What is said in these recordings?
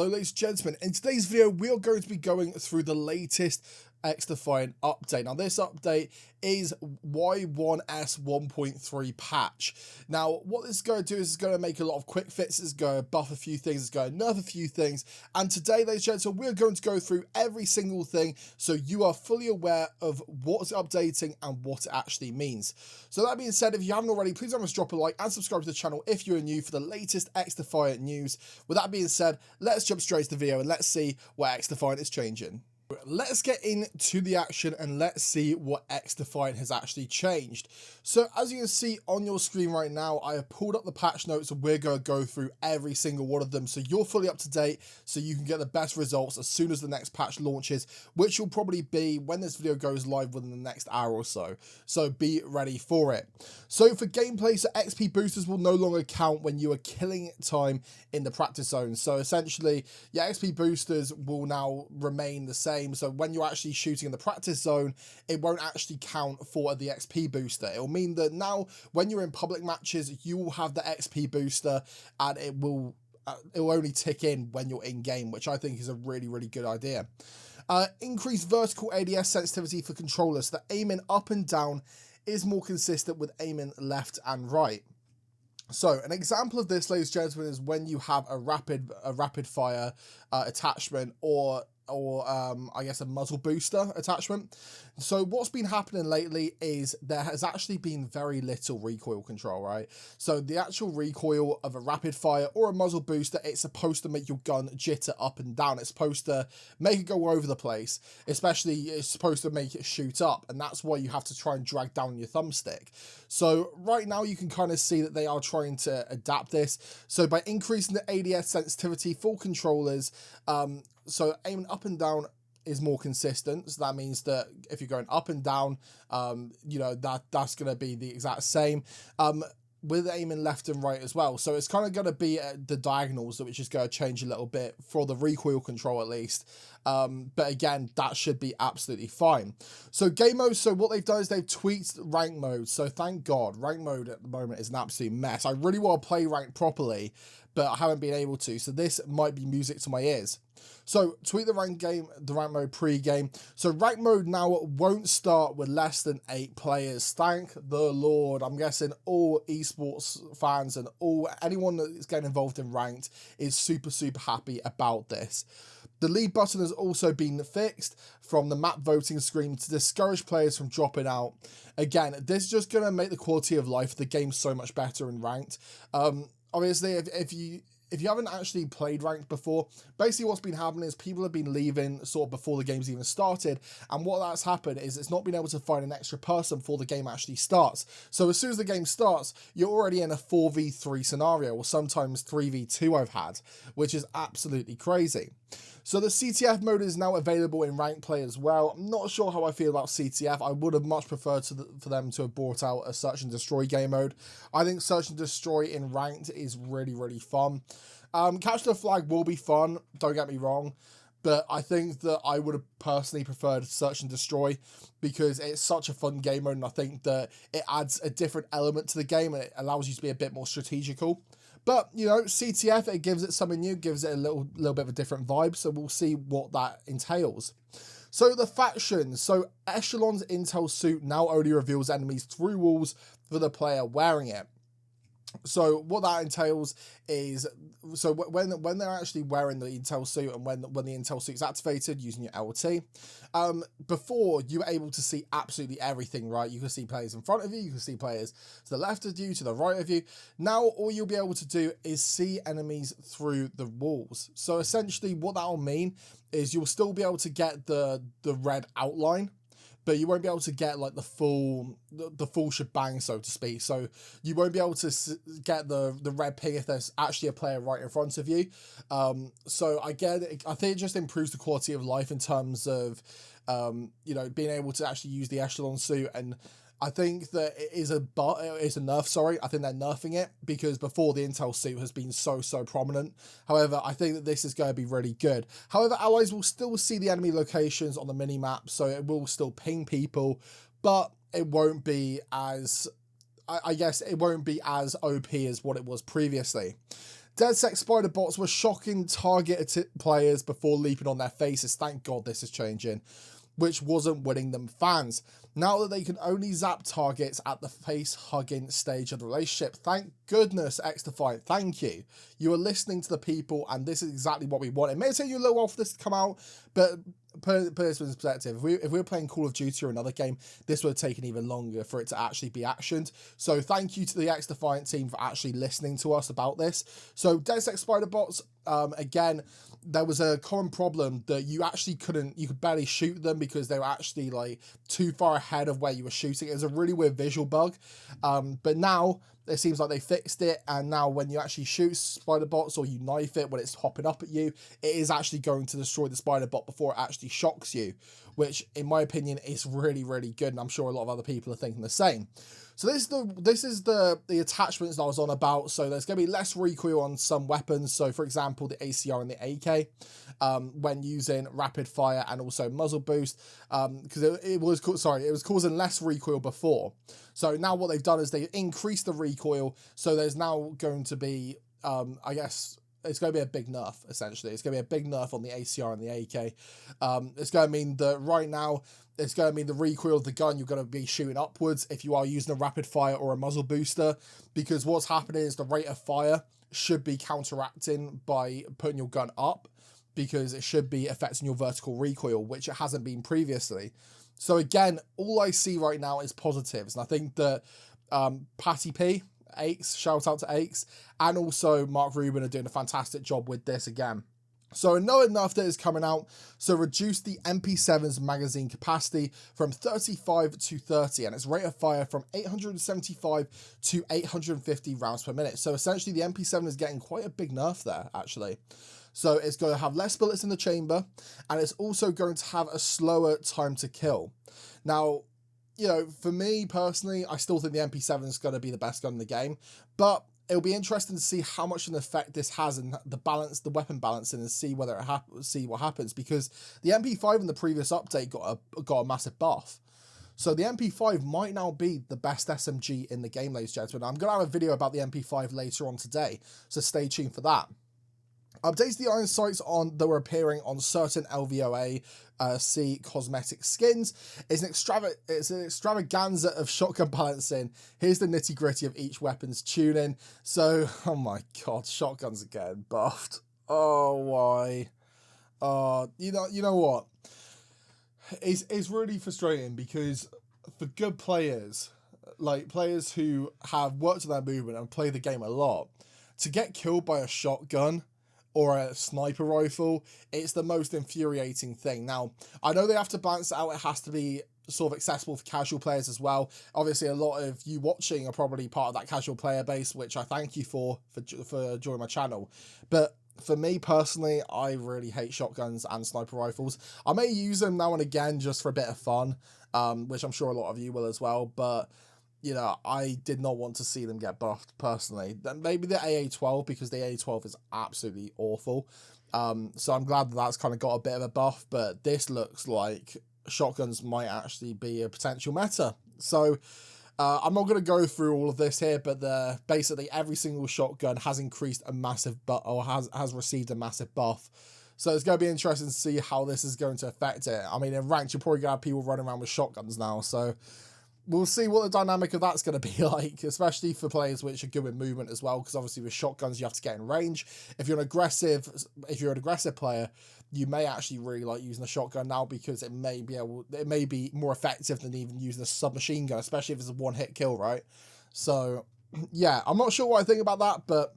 Hello ladies and gentlemen, in today's video we are going to be going through the latest XDefiant update. Now this update is Y1S1.3 patch. Now what this is going to do is it's going to make a lot of quick fixes, going to buff a few things, it's going to nerf a few things, and today ladies and gentlemen we're going to go through every single thing so you are fully aware of what's updating and what it actually means. So that being said, if you haven't already, please remember to drop a like and subscribe to the channel if you're new for the latest XDefiant news. With that being said, let's jump straight to the video and let's see what XDefiant is changing. Let's get into the action and let's see what XDefiant has actually changed. So as you can see on your screen right now, I have pulled up the patch notes and we're going to go through every single one of them so you're fully up to date so you can get the best results as soon as the next patch launches, which will probably be when this video goes live within the next hour or so. So be ready for it. So for gameplay, so XP boosters will no longer count when you are killing time in the practice zone. So essentially, your XP boosters will now remain the same. So when you're actually shooting in the practice zone, it won't actually count for the XP booster. It will mean that now when you're in public matches, you will have the XP booster and it will only tick in when you're in game, which I think is a really good idea. Increased vertical ADS sensitivity for controllers. So the aiming up and down is more consistent with aiming left and right. So an example of this, ladies and gentlemen, is when you have a rapid fire attachment or I guess a muzzle booster attachment. So what's been happening lately is there has actually been very little recoil control, right? So the actual recoil of a rapid fire or a muzzle booster, it's supposed to make your gun jitter up and down. It's supposed to make it go over the place, especially it's supposed to make it shoot up, and that's why you have to try and drag down your thumbstick. So right now you can kind of see that they are trying to adapt this. So by increasing the ADS sensitivity for controllers, so aiming up and down is more consistent. So that means that if you're going up and down, you know, that's going to be the exact same. With aiming left and right as well. So it's kind of going to be the diagonals, which is going to change a little bit for the recoil control at least. But again, that should be absolutely fine. So game mode, so what they've done is they've tweaked rank mode. So thank God, rank mode at the moment is an absolute mess. I really want to play rank properly, but I haven't been able to. So this might be music to my ears. So tweak the rank mode pre-game. So rank mode now won't start with less than 8 players. Thank the Lord. I'm guessing all esports fans and anyone that is getting involved in ranked is super happy about this. The lead button has also been fixed from the map voting screen to discourage players from dropping out. Again, this is just going to make the quality of life of the game so much better in ranked. Obviously, if you haven't actually played ranked before, basically what's been happening is people have been leaving sort of before the game's even started, and what that's happened is it's not been able to find an extra person before the game actually starts. So as soon as the game starts, you're already in a 4v3 scenario, or sometimes 3v2 I've had, which is absolutely crazy. So the CTF mode is now available in ranked play as well. I'm not sure how I feel about CTF. I would have much preferred for them to have brought out a search and destroy game mode. I think search and destroy in ranked is really fun. Capture the flag will be fun, don't get me wrong, but I think that I would have personally preferred search and destroy because it's such a fun game mode, and I think that it adds a different element to the game and it allows you to be a bit more strategical. But, you know, CTF, it gives it something new, gives it a little bit of a different vibe, so we'll see what that entails. So the factions, so Echelon's intel suit now only reveals enemies through walls for the player wearing it. So what that entails is, so when they're actually wearing the intel suit and when the intel suit's activated using your LT, before you were able to see absolutely everything, right? You can see players in front of you, you can see players to the left of you, to the right of you. Now all you'll be able to do is see enemies through the walls. So essentially what that'll mean is you'll still be able to get the red outline, but you won't be able to get like the full shebang, so to speak. So you won't be able to get the red ping if there's actually a player right in front of you. So I think it just improves the quality of life in terms of you know, being able to actually use the Echelon suit. And I think that it is a nerf, sorry. I think they're nerfing it because before the intel suit has been so prominent. However, I think that this is going to be really good. However, allies will still see the enemy locations on the mini-map, so it will still ping people, but it won't be as, I guess it won't be as OP as what it was previously. DedSec spider bots were shocking targeted players before leaping on their faces. Thank God this is changing, which wasn't winning them fans. Now that they can only zap targets at the face-hugging stage of the relationship, thank goodness, XDefiant, thank you. You are listening to the people, and this is exactly what we want. It may take you a little while for this to come out, but put this in perspective. If we were playing Call of Duty or another game, this would have taken even longer for it to actually be actioned. So thank you to the XDefiant team for actually listening to us about this. So DedSec spider bots, again, there was a common problem that you could barely shoot them because they were actually like too far ahead of where you were shooting. It was a really weird visual bug. But now it seems like they fixed it, and now when you actually shoot spider bots or you knife it when it's hopping up at you, it is actually going to destroy the spider bot before it actually shocks you, which in my opinion is really, really good, and I'm sure a lot of other people are thinking the same. So this is the attachments that I was on about. So there's going to be less recoil on some weapons. So for example, the ACR and the AK, when using rapid fire and also muzzle boost, because it was causing less recoil before. So now what they've done is they increased the recoil. So there's now going to be, I guess, it's going to be a big nerf, essentially. It's going to be a big nerf on the ACR and the AK. It's going to mean that right now, it's going to mean the recoil of the gun, you're going to be shooting upwards if you are using a rapid fire or a muzzle booster, because what's happening is the rate of fire should be counteracting by putting your gun up, because it should be affecting your vertical recoil, which it hasn't been previously. So again, all I see right now is positives, and I think that Patty P, Aches, shout out to Aches, and also Mark Rubin are doing a fantastic job with this again. So another nerf that is coming out, so reduce the MP7's magazine capacity from 35 to 30, and its rate of fire from 875 to 850 rounds per minute. So essentially the MP7 is getting quite a big nerf there, actually. So it's going to have less bullets in the chamber, and it's also going to have a slower time to kill. Now, you know, for me personally, I still think the MP7 is going to be the best gun in the game, but it'll be interesting to see how much of an effect this has in the weapon balancing, and see whether see what happens, because the MP5 in the previous update got a massive buff. So the MP5 might now be the best SMG in the game, ladies and gentlemen. I'm going to have a video about the MP5 later on today, so stay tuned for that. Updates the iron sights that were appearing on certain LVOA C cosmetic skins. It's an extravaganza of shotgun balancing. Here's the nitty gritty of each weapon's tuning. So, oh my god, shotguns are getting buffed. Oh, why? You know what? It's really frustrating, because for good players, like players who have worked on their movement and play the game a lot, to get killed by a shotgun or a sniper rifle, it's the most infuriating thing. Now, I know they have to balance it out. It has to be sort of accessible for casual players as well. Obviously, a lot of you watching are probably part of that casual player base, which I thank you for joining my channel. But for me personally, I really hate shotguns and sniper rifles. I may use them now and again just for a bit of fun, which I'm sure a lot of you will as well, but you know, I did not want to see them get buffed personally. Maybe the AA-12, because the AA-12 is absolutely awful. So I'm glad that that's kind of got a bit of a buff, but this looks like shotguns might actually be a potential meta. So I'm not going to go through all of this here, but basically every single shotgun has increased a massive or has received a massive buff. So it's going to be interesting to see how this is going to affect it. I mean, in ranked, you're probably going to have people running around with shotguns now, so we'll see what the dynamic of that's going to be like, especially for players which are good with movement as well, because obviously with shotguns you have to get in range. If you're an aggressive player, you may actually really like using a shotgun now, because it may be more effective than even using a submachine gun, especially if it's a one-hit kill, right? So yeah, I'm not sure what I think about that, but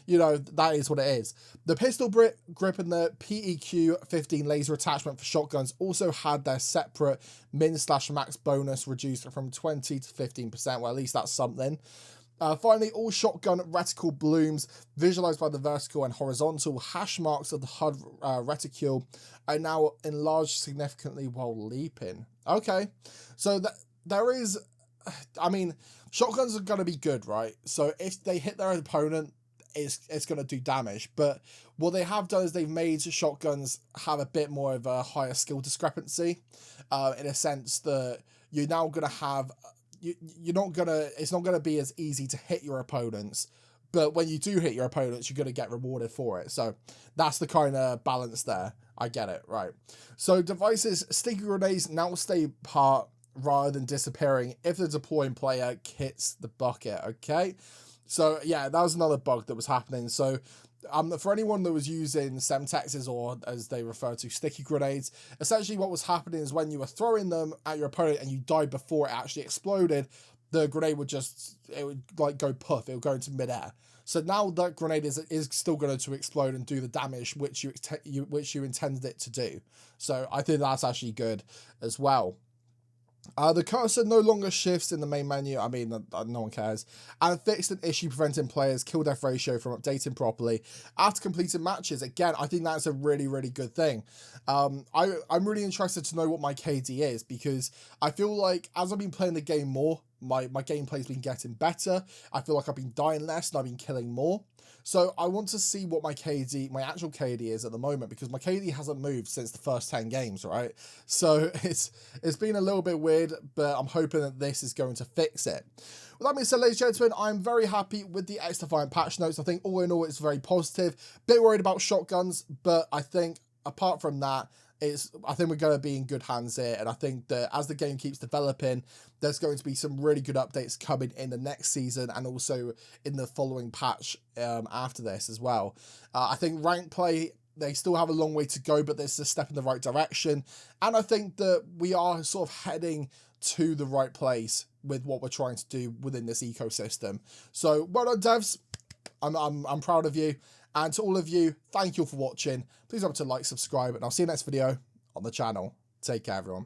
you know, that is what it is. The pistol grip and the PEQ-15 laser attachment for shotguns also had their separate min/max bonus reduced from 20 to 15%. Well, at least that's something. Finally, all shotgun reticle blooms visualized by the vertical and horizontal hash marks of the HUD reticule are now enlarged significantly while leaping. Okay, so there is, I mean, shotguns are going to be good, right? So if they hit their opponent, it's going to do damage. But what they have done is they've made shotguns have a bit more of a higher skill discrepancy, in a sense that you're now going to have, it's not going to be as easy to hit your opponents, but when you do hit your opponents, you're going to get rewarded for it. So that's the kind of balance there. I get it, right. So devices, sticky grenades now stay apart rather than disappearing if the deploying player hits the bucket, okay? So yeah, that was another bug that was happening. So for anyone that was using Semtexes, or as they refer to, sticky grenades, essentially what was happening is when you were throwing them at your opponent and you died before it actually exploded, the grenade would it would like go puff, it would go into midair. So now that grenade is still going to explode and do the damage which you intended it to do. So I think that's actually good as well. The cursor no longer shifts in the main menu. I mean, no one cares. And fixed an issue preventing players' kill-death ratio from updating properly after completing matches. Again, I think that's a really, really good thing. I'm really interested to know what my KD is, because I feel like as I've been playing the game more, my gameplay's been getting better. I feel like I've been dying less and I've been killing more. So I want to see what my actual KD is at the moment, because my KD hasn't moved since the first 10 games, right? So it's been a little bit weird, but I'm hoping that this is going to fix it. With that being said, ladies and gentlemen, I'm very happy with the XDefiant patch notes. I think all in all, it's very positive. Bit worried about shotguns, but I think apart from that, I think we're going to be in good hands here, and I think that as the game keeps developing, there's going to be some really good updates coming in the next season and also in the following patch after this as well. I think rank play, they still have a long way to go, but there's a step in the right direction, and I think that we are sort of heading to the right place with what we're trying to do within this ecosystem. So well done, devs. I'm proud of you. And to all of you, thank you all for watching. Please remember to like, subscribe, and I'll see you next video on the channel. Take care, everyone.